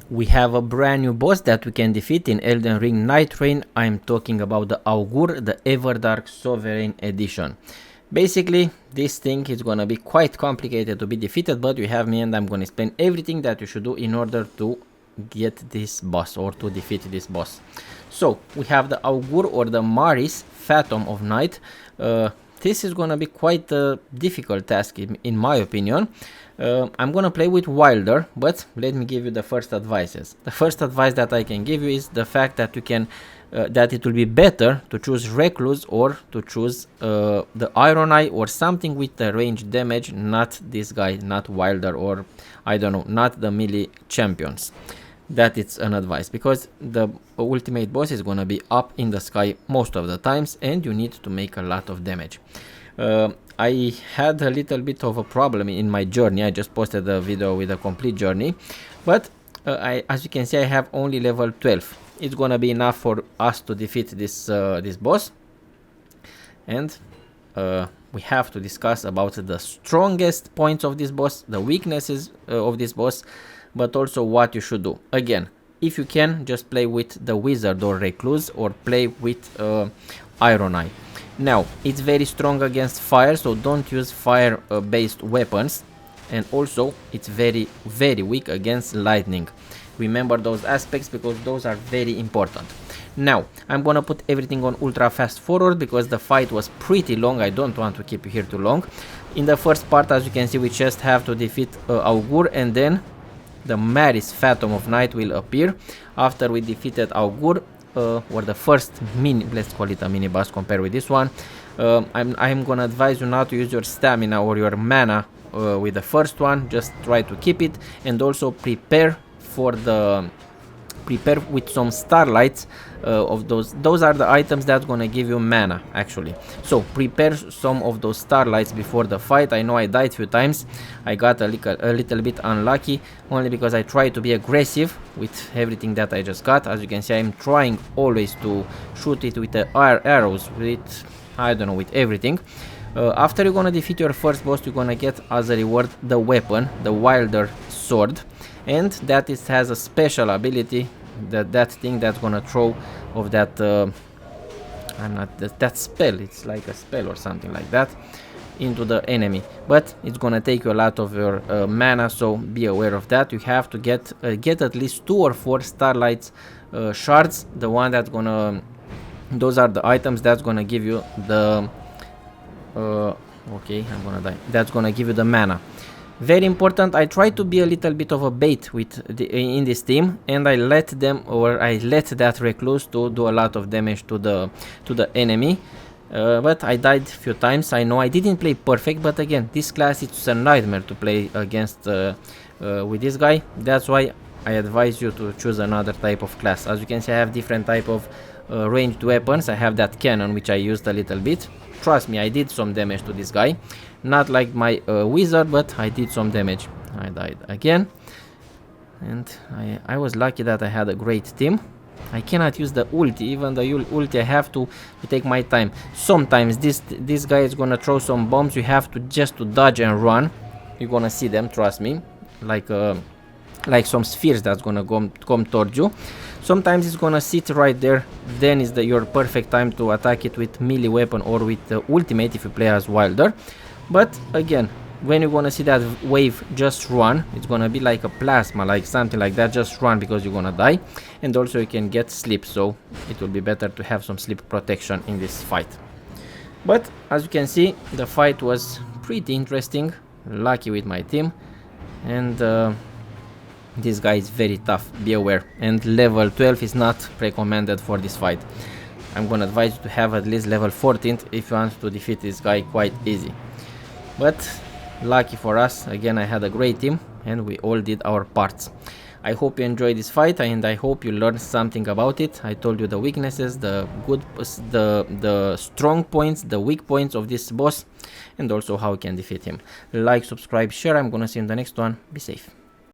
We have a brand new boss that we can defeat in Elden Ring Nightreign. I'm talking about the AUGUR, the Everdark Sovereign Edition. Basically, this thing is gonna be quite complicated to be defeated, but you have me and I'm gonna explain everything that you should do in order to get this boss or to defeat this boss. So, we have the AUGUR or the Maris, Fathom of Night. This is gonna be quite a difficult task in my opinion. I'm gonna play with Wilder, but let me give you the first advices. The first advice that I can give you is the fact that you can that it will be better to choose Recluse or to choose the Iron Eye or something with the range damage, not this guy, not Wilder, or I don't know, not the melee champions. That is an advice, because the ultimate boss is gonna be up in the sky most of the times and you need to make a lot of damage. I had a little bit of a problem in my journey. I just posted a video with a complete journey, but as you can see, I have only level 12. It's gonna be enough for us to defeat this this boss, and we have to discuss about the strongest points of this boss, the weaknesses of this boss, but also what you should do. Again, if you can, just play with the Wizard or Recluse or play with Iron Eye. Now, it's very strong against fire, so don't use fire based weapons, and also it's very weak against lightning. Remember those aspects because those are very important. Now, I'm gonna put everything on ultra fast forward because the fight was pretty long. I don't want to keep you here too long. In the first part, as you can see, we just have to defeat AUGUR, and then the Maris Fathom of Night will appear after we defeated AUGUR. Or the first mini, let's call it a mini boss compared with this one. I'm gonna advise you not to use your stamina or your mana with the first one. Just try to keep it, and also prepare with some starlights of those are the items that's gonna give you mana actually. So prepare some of those starlights before the fight. I know I died a few times. I got a little bit unlucky only because I tried to be aggressive with everything that I just got. As you can see, I'm trying always to shoot it with the arrows, with I don't know, with everything. After you're gonna defeat your first boss, you're gonna get as a reward the weapon, the Wilder sword, and that it has a special ability, that thing that's gonna throw of that that spell. It's like a spell or something like that into the enemy, but it's gonna take you a lot of your mana, so be aware of that. You have to get at least 2 or 4 starlights shards. The one that's gonna, those are the items that's gonna give you the okay, I'm gonna die. That's gonna give you the mana. Very important. I try to be a little bit of a bait in this team, and I let that Recluse to do a lot of damage to the enemy. But I died a few times. I know I didn't play perfect, but again, this class it's a nightmare to play against with this guy. That's why I advise you to choose another type of class. As you can see, I have different type of ranged weapons. I have that cannon which I used a little bit. Trust me, I did some damage to this guy. Not like my wizard, but I did some damage. I died again, and I was lucky that I had a great team. I cannot use the ulti. Even the ulti, I have to take my time. Sometimes this guy is gonna throw some bombs. You have to just to dodge and run. You're gonna see them, trust me, like some spheres that's gonna come towards you. Sometimes it's gonna sit right there, then is your perfect time to attack it with melee weapon or with the ultimate if you play as Wilder. But again, when you're gonna see that wave, just run. It's gonna be like a plasma, like something like that. Just run because you're gonna die, and also you can get sleep, so it will be better to have some sleep protection in this fight. But as you can see, the fight was pretty interesting. Lucky with my team, and this guy is very tough, be aware, and level 12 is not recommended for this fight. I'm gonna advise you to have at least level 14 if you want to defeat this guy quite easy. But lucky for us, again, I had a great team and we all did our parts. I hope you enjoyed this fight, and I hope you learned something about it. I told you the weaknesses, the strong points, the weak points of this boss, and also how you can defeat him. Like, subscribe, share. I'm gonna see you in the next one. Be safe.